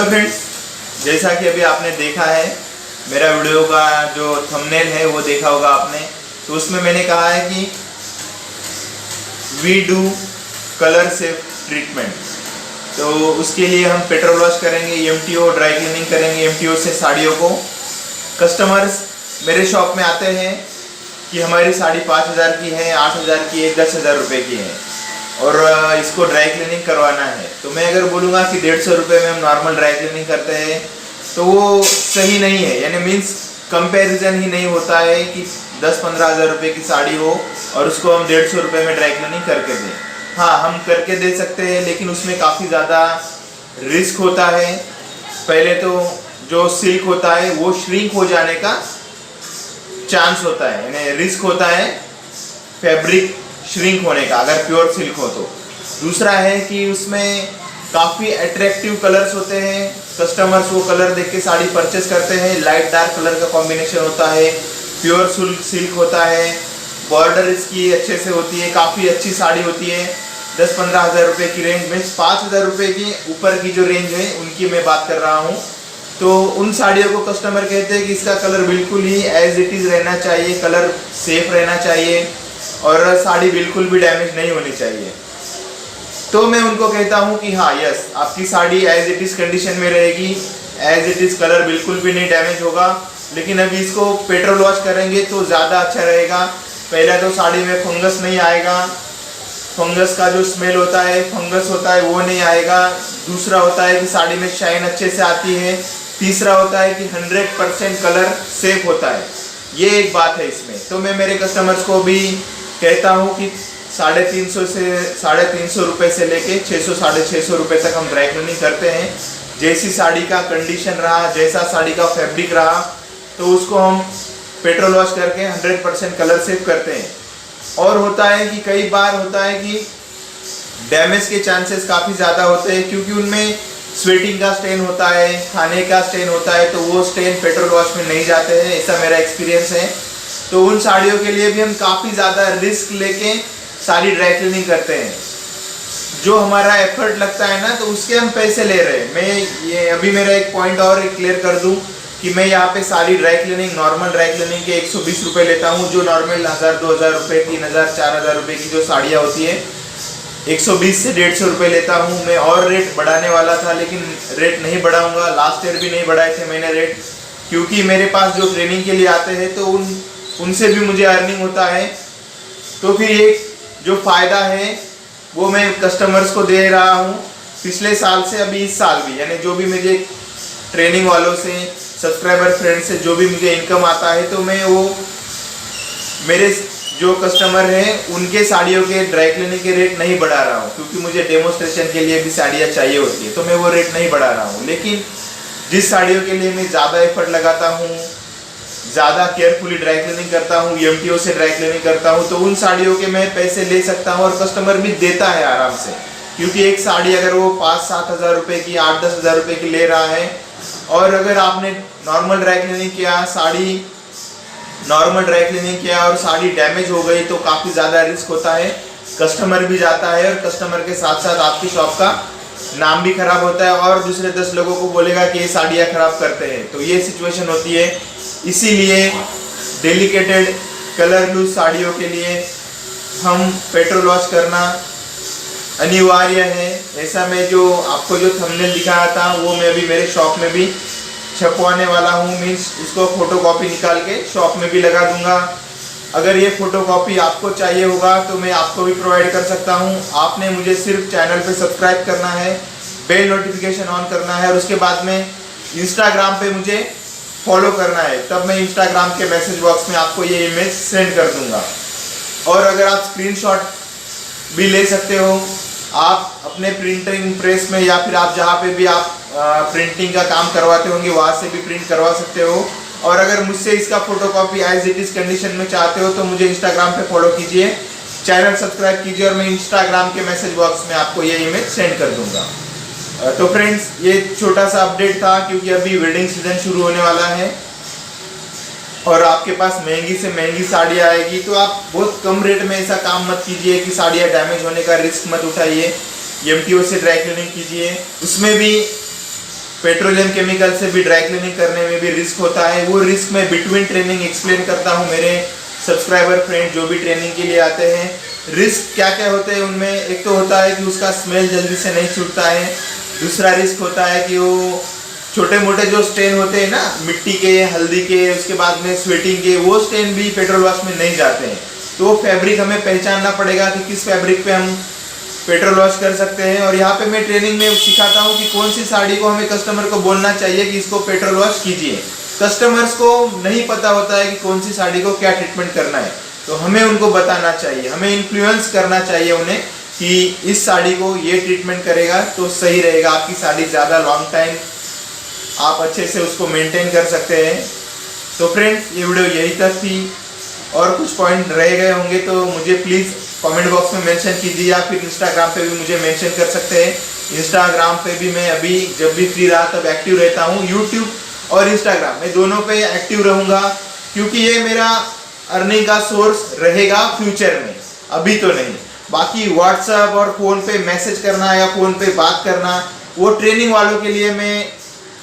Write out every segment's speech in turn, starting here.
Friends, जैसा कि अभी आपने देखा है मेरा वीडियो का जो थंबनेल है वो देखा होगा आपने। तो उसमें मैंने कहा है कि we do colour safe treatment. तो उसके लिए हम पेट्रोल वॉश करेंगे, एमटीओ ड्राई क्लीनिंग करेंगे, एमटीओ से साड़ियों को। कस्टमर्स मेरे शॉप में आते हैं कि हमारी साड़ी 5,000 की है, 8,000 की है, 10,000 रुपये की है और इसको ड्राई क्लीनिंग करवाना है। तो मैं अगर बोलूँगा कि 150 रुपये में हम नॉर्मल ड्राई क्लीनिंग करते हैं तो वो सही नहीं है, यानी मीन्स कंपैरिजन ही नहीं होता है कि 10-15 हज़ार रुपये की साड़ी हो और उसको हम 150 रुपये में ड्राई क्लीनिंग करके दें। हाँ, हम करके दे सकते हैं, लेकिन उसमें काफ़ी ज़्यादा रिस्क होता है। पहले तो जो सिल्क होता है वो श्रिंक हो जाने का चांस होता है, यानी रिस्क होता है फैब्रिक श्रिंक होने का अगर प्योर सिल्क हो तो। दूसरा है कि उसमें काफ़ी अट्रैक्टिव कलर्स होते हैं, कस्टमर्स वो कलर देख के साड़ी परचेस करते हैं। लाइट डार्क कलर का कॉम्बिनेशन होता है, प्योर सिल्क होता है, बॉर्डर इसकी अच्छे से होती है, काफ़ी अच्छी साड़ी होती है। 10-15 हज़ार रुपये की रेंज में 5,000 रुपये की ऊपर की जो रेंज है उनकी मैं बात कर रहा हूँ। तो उन साड़ियों को कस्टमर कहते हैं कि इसका कलर बिल्कुल ही एज इट इज़ रहना चाहिए, कलर सेफ रहना चाहिए और साड़ी बिल्कुल भी डैमेज नहीं होनी चाहिए। तो मैं उनको कहता हूँ कि हाँ यस, आपकी sari as it is condition में रहेगी, एज इट इज़ कलर बिल्कुल भी नहीं डैमेज होगा। लेकिन अभी इसको पेट्रोल वॉश करेंगे तो ज़्यादा अच्छा रहेगा। पहले तो साड़ी में फंगस नहीं आएगा, फंगस का जो स्मेल होता है, फंगस होता है वो नहीं आएगा। दूसरा होता है कि साड़ी में शाइन अच्छे से आती है। तीसरा होता है कि 100% कलर सेफ होता है। ये एक बात है इसमें। तो मैं मेरे कस्टमर्स को भी कहता हूँ कि 350 रुपये से लेके 600-650 रुपये तक हम ड्राई क्लीनिंग करते हैं। जैसी साड़ी का कंडीशन रहा, जैसा साड़ी का फैब्रिक रहा, तो उसको हम पेट्रोल वॉश करके 100% कलर सेव करते हैं। और होता है कि कई बार होता है कि डैमेज के चांसेस काफ़ी ज़्यादा होते हैं, क्योंकि उनमें स्वेटिंग का स्टेन होता है, खाने का स्टेन होता है, तो वो स्टेन पेट्रोल वॉश में नहीं जाते हैं, ऐसा मेरा एक्सपीरियंस है। तो उन साड़ियों के लिए भी हम काफ़ी ज़्यादा रिस्क लेके साड़ी ड्राई क्लीनिंग करते हैं। जो हमारा एफर्ट लगता है ना, तो उसके हम पैसे ले रहे हैं। मैं ये अभी मेरा एक पॉइंट और क्लियर कर दूं कि मैं यहाँ पे sari dry cleaning, normal dry cleaning के 120 रुपये लेता हूँ। जो नॉर्मल 1,000-2,000 रुपये, 3,000-4,000 रुपये की जो साड़ियाँ होती है, 120 से 150 रुपये लेता हूँ। मैं और रेट बढ़ाने वाला था, लेकिन रेट नहीं बढ़ाऊँगा। लास्ट ईयर भी नहीं बढ़ाए थे मैंने रेट, क्योंकि मेरे पास जो ट्रेनिंग के लिए आते हैं तो उनसे भी मुझे अर्निंग होता है। तो फिर एक जो फ़ायदा है वो मैं कस्टमर्स को दे रहा हूँ पिछले साल से अभी इस साल भी, यानी जो भी मुझे ट्रेनिंग वालों से, सब्सक्राइबर फ्रेंड से जो भी मुझे इनकम आता है, तो मैं वो मेरे जो कस्टमर हैं उनके साड़ियों के ड्राई क्लीनिंग के रेट नहीं बढ़ा रहा हूँ, क्योंकि मुझे डेमोस्ट्रेशन के लिए भी साड़ियाँ चाहिए होती है, तो मैं वो रेट नहीं बढ़ा रहा हूँ। लेकिन जिस साड़ियों के लिए मैं ज़्यादा एफर्ट लगाता हूँ, ज़्यादा केयरफुली ड्राई क्लीनिंग करता हूँ, एमटीओ से ड्राई क्लीनिंग करता हूँ, तो उन साड़ियों के मैं पैसे ले सकता हूँ और कस्टमर भी देता है आराम से। क्योंकि एक साड़ी अगर वो 5-7 हज़ार रुपये की, 8-10 हज़ार रुपये की ले रहा है, और अगर आपने नॉर्मल ड्राई क्लीनिंग किया, साड़ी नॉर्मल ड्राई क्लीनिंग किया और साड़ी डैमेज हो गई, तो काफ़ी ज़्यादा रिस्क होता है। कस्टमर भी जाता है और कस्टमर के साथ साथ आपकी शॉप का नाम भी खराब होता है और दूसरे 10 लोगों को बोलेगा कि ये साड़ियाँ खराब करते हैं। तो ये सिचुएशन होती है। इसीलिए डेलिकेटेड कलर लूज साड़ियों के लिए हम पेट्रोल वॉश करना अनिवार्य है। ऐसा मैं जो आपको जो थंबनेल दिखाया था वो मैं अभी मेरे शॉप में भी छपवाने वाला हूँ। मीन्स उसको फोटोकॉपी निकाल के शॉप में भी लगा दूंगा। अगर ये फोटोकॉपी आपको चाहिए होगा तो मैं आपको भी प्रोवाइड कर सकता हूँ। आपने मुझे सिर्फ चैनल पे सब्सक्राइब करना है, बेल नोटिफिकेशन ऑन करना है और उसके बाद में इंस्टाग्राम पे मुझे फॉलो करना है। तब मैं इंस्टाग्राम के मैसेज बॉक्स में आपको ये इमेज सेंड कर दूंगा। और अगर आप स्क्रीनशॉट भी ले सकते हो, आप अपने प्रिंटिंग प्रेस में या फिर आप जहाँ पे भी आप प्रिंटिंग का काम करवाते होंगे वहाँ से भी प्रिंट करवा सकते हो। और अगर मुझसे इसका photocopy as it is condition में चाहते हो तो मुझे इंस्टाग्राम पे फॉलो कीजिए, चैनल सब्सक्राइब कीजिए और मैं इंस्टाग्राम के मैसेज बॉक्स में आपको ये इमेज सेंड कर दूंगा। तो फ्रेंड्स, ये छोटा सा अपडेट था, क्योंकि अभी वेडिंग सीजन शुरू होने वाला है और आपके पास महंगी से महंगी साड़ी आएगी। तो आप बहुत कम रेट में ऐसा काम मत कीजिए कि साड़ियाँ डैमेज होने का रिस्क मत उठाइए। एमटीओ से ड्राई क्लीनिंग कीजिए, उसमें भी पेट्रोलियम केमिकल से भी ड्राई क्लीनिंग करने में भी रिस्क होता है। वो रिस्क मैं बिटवीन ट्रेनिंग एक्सप्लेन करता हूँ मेरे सब्सक्राइबर फ्रेंड जो भी ट्रेनिंग के लिए आते हैं। रिस्क क्या क्या होते हैं उनमें, एक तो होता है कि उसका स्मेल जल्दी से नहीं छूटता है। दूसरा रिस्क होता है कि वो छोटे मोटे जो स्टेन होते हैं ना, मिट्टी के, हल्दी के, उसके बाद में स्वेटिंग के, वो स्टेन भी पेट्रोल वॉश में नहीं जाते हैं। तो फैब्रिक हमें पहचानना पड़ेगा कि किस फैब्रिक पे हम पेट्रोल वॉश कर सकते हैं। और यहाँ पे मैं ट्रेनिंग में सिखाता हूँ कि कौन सी साड़ी को हमें कस्टमर को बोलना चाहिए कि इसको पेट्रोल वॉश कीजिए। कस्टमर्स को नहीं पता होता है कि कौन सी साड़ी को क्या ट्रीटमेंट करना है, तो हमें उनको बताना चाहिए, हमें इन्फ्लुएंस करना चाहिए उन्हें कि इस साड़ी को ये ट्रीटमेंट करेगा तो सही रहेगा, आपकी साड़ी ज़्यादा लॉन्ग टाइम आप अच्छे से उसको मेंटेन कर सकते हैं। तो फ्रेंड्स, ये वीडियो यही तक थी, और कुछ पॉइंट रह गए होंगे तो मुझे प्लीज़ कमेंट बॉक्स में मेंशन कीजिए, या फिर इंस्टाग्राम पे भी मुझे मेंशन कर सकते हैं। इंस्टाग्राम पे भी मैं अभी जब भी फ्री रहा तब एक्टिव रहता हूँ। यूट्यूब और इंस्टाग्राम मैं दोनों पे एक्टिव रहूँगा, क्योंकि ये मेरा अर्निंग का सोर्स रहेगा फ्यूचर में, अभी तो नहीं। बाकी व्हाट्सएप और फ़ोन पे मैसेज करना या फ़ोन पे बात करना, वो ट्रेनिंग वालों के लिए मैं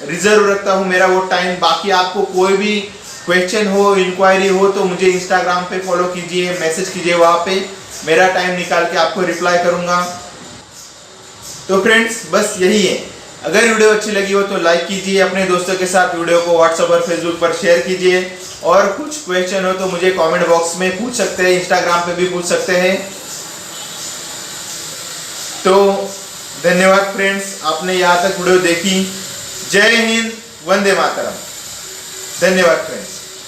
रिजर्व रखता हूँ मेरा वो टाइम। बाकी आपको कोई भी क्वेश्चन हो, इंक्वायरी हो, तो मुझे इंस्टाग्राम पे फॉलो कीजिए, मैसेज कीजिए, वहाँ पे मेरा टाइम निकाल के आपको रिप्लाई करूँगा। तो फ्रेंड्स, बस यही है। अगर वीडियो अच्छी लगी हो तो लाइक कीजिए, अपने दोस्तों के साथ वीडियो को व्हाट्सएप और फेसबुक पर शेयर कीजिए, और कुछ क्वेश्चन हो तो मुझे कमेंट बॉक्स में पूछ सकते हैं, इंस्टाग्राम पे भी पूछ सकते हैं। तो धन्यवाद फ्रेंड्स, आपने यहाँ तक वीडियो देखी। जय हिंद, वंदे मातरम। धन्यवाद फ्रेंड्स।